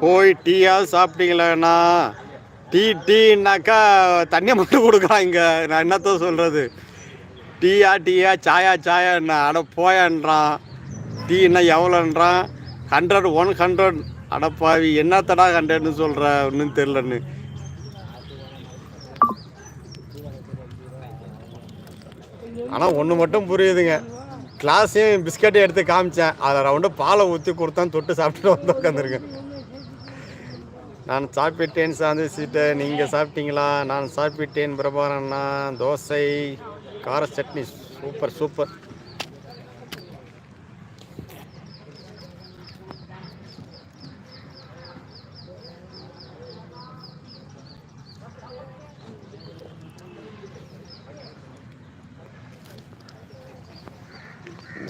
போய் டீயாவது சாப்பிட்டீங்களாண்ணா? டீனாக்கா தண்ணியை மட்டும் கொடுக்குறாங்க. நான் என்னத்த சொல்கிறது? டீயா சாயான்னா அட போயான்றான். டீன்னா எவ்வளோன்றான்? 100 100 அடப்பாவி என்னத்தடா 100ன்னு சொல்கிற ஒன்றும் தெரிலன்னு. ஆனால் ஒன்று மட்டும் புரியுதுங்க. கிளாஸையும் பிஸ்கட்டையும் எடுத்து காமிச்சேன். அதில் ரவுண்டு பாலை ஊற்றி கொடுத்தான், தொட்டு சாப்பிட்டுட்டு வந்து உட்காந்துருக்கேன். நான் சாப்பிட்டேன் சாந்தி சிஸ்டர், நீங்கள் சாப்பிட்டீங்களா? நான் சாப்பிட்டேன் பிரபாரண்ணா. தோசை கார சட்னி சூப்பர் சூப்பர்.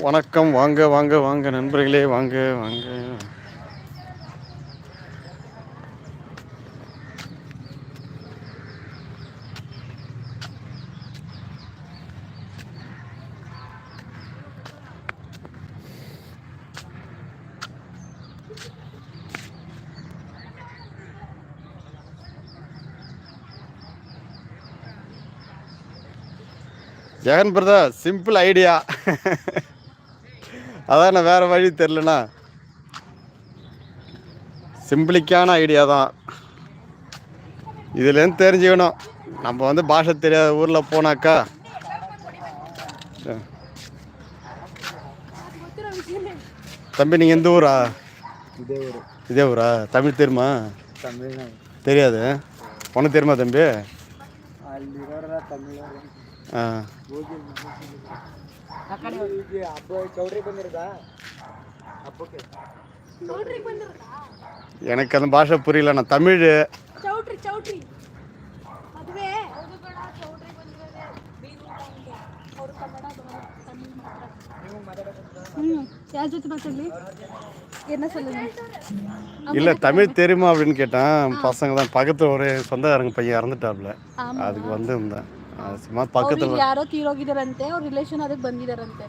வணக்கம், வாங்க வாங்க வாங்க நண்பர்களே, வாங்க வாங்க. ஜெகன் பிரதா, சிம்பிள் ஐடியா. அதான் வேறு வழி தெரிலண்ணா. சிம்பிளிக்கான ஐடியா தான். இதுலேருந்து தெரிஞ்சுக்கணும். நம்ம வந்து பாஷை தெரியாத ஊரில் போனாக்கா தம்பி நீங்கள் எந்த ஊரா? இதே ஊரா? தமிழ் தெரியுமா? தெரியாது. உனக்கு தெரியுமா தம்பி? எனக்கு அந்த பாஷை புரியல. நான் தமிழ். இல்லை தமிழ் தெரியுமா அப்படின்னு கேட்டேன். பசங்க தான் பக்கத்தில் ஒரு சொந்தக்காரங்க பையன் இறந்துட்டாப்ல, அதுக்கு வந்து இருந்தேன். ಸುಮ್ಮ ಪಕ್ಕದಲ್ಲಿ ಯಾರೋ ತೀರೋಗಿದಾರಂತೆ, ಅವ್ರ ರಿಲೇಷನ್ ಅದಕ್ಕೆ ಬಂದಿದಾರಂತೆ.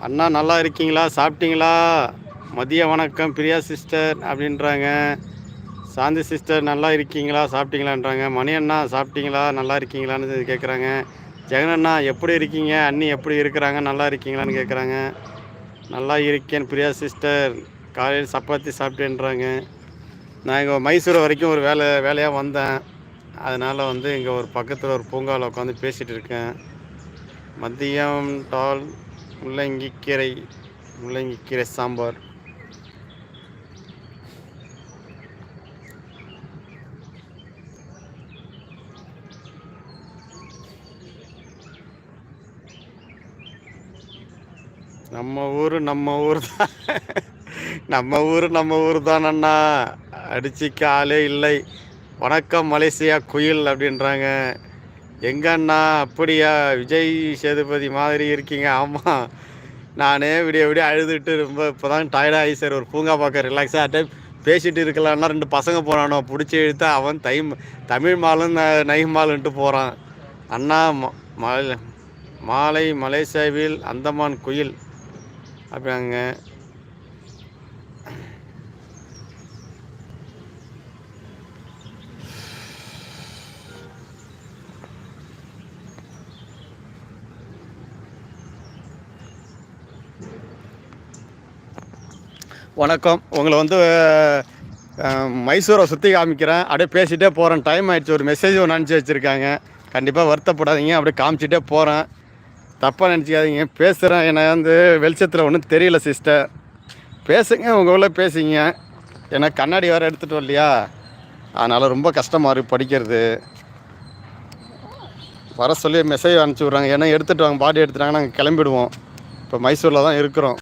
அண்ணா நல்லா இருக்கீங்களா? சாப்பிட்டீங்களா? மதிய வணக்கம் பிரியா சிஸ்டர் அப்படின்றாங்க. சாந்தி சிஸ்டர் நல்லா இருக்கீங்களா? சாப்பிட்டீங்களான்றாங்க. மணி அண்ணா சாப்பிட்டீங்களா? நல்லா இருக்கீங்களான்னு கேட்குறாங்க. ஜெகனண்ணா எப்படி இருக்கீங்க? அண்ணி எப்படி இருக்கிறாங்க? நல்லா இருக்கீங்களான்னு கேட்குறாங்க. நல்லா இருக்கேன் பிரியா சிஸ்டர். காலையில் சப்பாத்தி சாப்பிட்டேன்றாங்க. நான் இங்கே மைசூர் வரைக்கும் ஒரு வேலையாக வந்தேன். அதனால் வந்து இங்கே ஒரு பக்கத்தில் ஒரு பூங்காவில் உட்காந்து பேசிகிட்டு இருக்கேன். மதியம் டால் முள்ளங்கிக்கீரை சாம்பார். நம்ம ஊர் தான். நம்ம ஊர் தான் அண்ணா. அடிச்சிக்க ஆளே இல்லை. வணக்கம் மலேசியா குயில் அப்படின்றாங்க. எங்க அண்ணா? அப்படியா? விஜய் சேதுபதி மாதிரி இருக்கீங்க. ஆமாம், நானே விடிய அழுதுட்டு ரொம்ப இப்போ தான் டயர்டாகி சார் ஒரு பூங்கா பார்க்க ரிலாக்ஸாக டைம் பேசிகிட்டு இருக்கலாம்னா 2 பசங்க போனானோ பிடிச்சி இழுத்தா அவன் தமிழ் மாலும் நைம் மாலுன்ட்டு போகிறான். அண்ணா மாலை மலேசியாவில் அந்தமான் குயில் அப்படிங்க. வணக்கம். உங்களை வந்து மைசூரை சுற்றி காமிக்கிறேன். அப்படியே பேசிகிட்டே போகிறேன். டைம் ஆகிடுச்சு. ஒரு மெசேஜ் ஒன்று அனுப்பிச்சி வச்சுருக்காங்க. கண்டிப்பாக வருத்தப்படாதீங்க. அப்படியே காமிச்சிட்டே போகிறேன். தப்பாக நினச்சிக்காதீங்க. பேசுகிறேன். என்னை வந்து வெளிச்சத்தில் ஒன்றும் தெரியல சிஸ்டர். பேசுங்க, உங்கள் ஊரில் பேசிங்க. ஏன்னா கண்ணாடி வேறு எடுத்துகிட்டு வரலையா, அதனால் ரொம்ப கஷ்டமாக இருக்குது படிக்கிறது. வர சொல்லி மெசேஜ் அனுப்பிச்சி விட்றாங்க. ஏன்னா எடுத்துகிட்டு வாங்க, பாடி எடுத்துட்டாங்க, நாங்கள் கிளம்பிடுவோம். இப்போ மைசூரில் தான் இருக்கிறோம்.